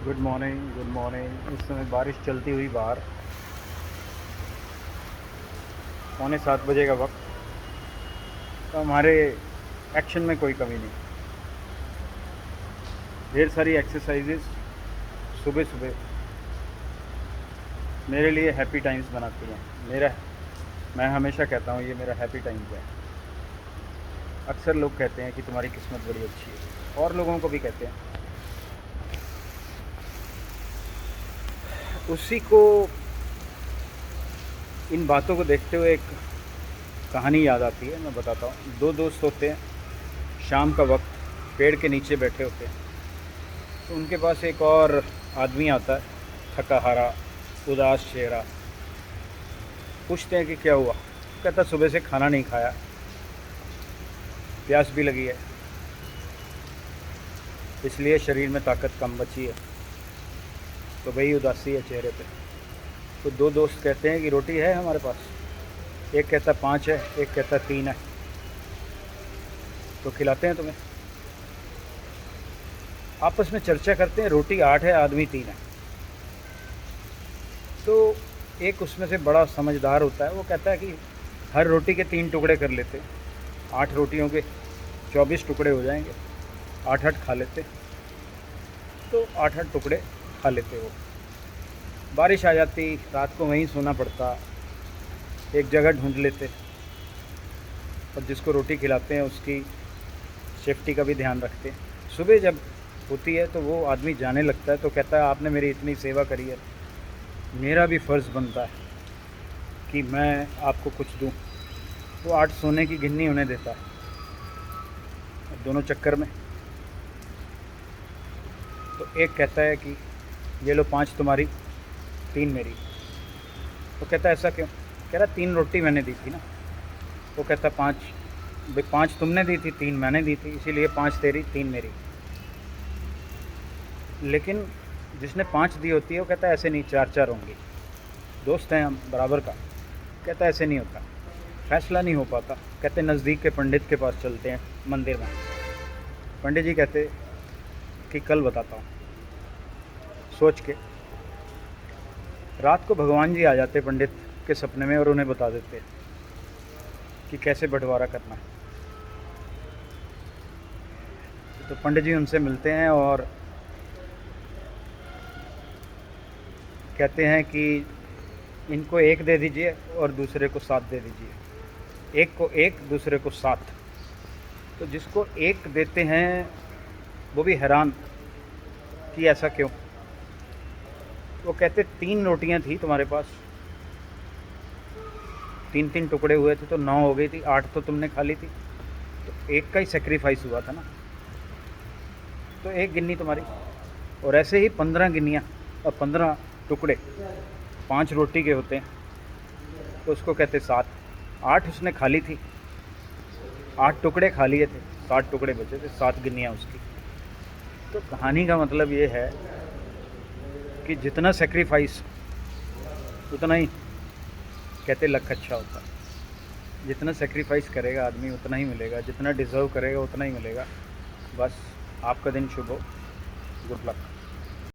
Good morning, good morning. इस समय बारिश चलती हुई बाहर, 6:45 बजे का वक्त। तो हमारे एक्शन में कोई कमी नहीं। ढेर सारी एक्सरसाइजेस सुबह सुबह मेरे लिए हैप्पी टाइम्स बनाती हैं। मैं हमेशा कहता हूँ ये मेरा हैप्पी टाइम्स है। अक्सर लोग कहते हैं कि तुम्हारी किस्मत बड़ी अच्छी है, और लोगों को भी कहते हैं। उसी को, इन बातों को देखते हुए एक कहानी याद आती है, मैं बताता हूँ। दो दोस्त होते हैं, शाम का वक्त पेड़ के नीचे बैठे होते हैं। तो उनके पास एक और आदमी आता है, थका हारा, उदास चेहरा। पूछते हैं कि क्या हुआ। कहता सुबह से खाना नहीं खाया, प्यास भी लगी है, इसलिए शरीर में ताकत कम बची है। तो वही उदासी है चेहरे पे। तो दो दोस्त कहते हैं कि रोटी है हमारे पास। एक कहता 5 है, एक कहता 3 है। तो खिलाते हैं तुम्हें। आपस में चर्चा करते हैं, रोटी 8 है, आदमी 3 है। तो एक उसमें से बड़ा समझदार होता है, वो कहता है कि हर रोटी के 3 टुकड़े कर लेते, 8 रोटियों के 24 टुकड़े हो जाएंगे, 8-8 खा लेते। तो 8-8 टुकड़े खा लेते वो। बारिश आ जाती, रात को वहीं सोना पड़ता, एक जगह ढूंढ लेते, और जिसको रोटी खिलाते हैं उसकी सेफ्टी का भी ध्यान रखते हैं। सुबह जब होती है तो वो आदमी जाने लगता है, तो कहता है आपने मेरी इतनी सेवा करी है, मेरा भी फ़र्ज़ बनता है कि मैं आपको कुछ दूं। वो 8 सोने की गिन्नी उन्हें देता है। दोनों चक्कर में तो एक कहता है कि ये लो 5 तुम्हारी, 3 मेरी। तो कहता है ऐसा क्यों। कह रहा 3 रोटी मैंने दी थी ना। वो कहता 5 तुमने दी थी, 3 मैंने दी थी, इसीलिए 5 तेरी, 3 मेरी। लेकिन जिसने 5 दी होती है वो कहता है ऐसे नहीं, 4-4 होंगी, दोस्त हैं हम बराबर का। कहता है ऐसे नहीं होता, फैसला नहीं हो पाता। कहते नज़दीक के पंडित के पास चलते हैं, मंदिर में। पंडित जी कहते कि कल बताता हूँ। सोच के रात को भगवान जी आ जाते पंडित के सपने में, और उन्हें बता देते कि कैसे बंटवारा करना है। तो पंडित जी उनसे मिलते हैं और कहते हैं कि इनको 1 दे दीजिए और दूसरे को 7 दे दीजिए। एक को 1, दूसरे को 7। तो जिसको 1 देते हैं वो भी हैरान कि ऐसा क्यों। वो कहते 3 रोटियां थी तुम्हारे पास, 3-3 टुकड़े हुए थे तो 9 हो गई थी, 8 तो तुमने खा ली थी, तो 1 का ही सेक्रीफाइस हुआ था ना, तो 1 गिन्नी तुम्हारी। और ऐसे ही 15 गिन्नियाँ और 15 टुकड़े 5 रोटी के होते हैं, तो उसको कहते 7। 8 उसने खा ली थी, 8 टुकड़े खा लिए थे, 7 टुकड़े बचे थे, 7 गिन्नियाँ उसकी। तो कहानी का मतलब ये है कि जितना सेक्रीफाइस उतना ही कहते लक अच्छा होता है। जितना सेक्रीफाइस करेगा आदमी उतना ही मिलेगा, जितना डिज़र्व करेगा उतना ही मिलेगा। बस आपका दिन शुभ हो। Good luck.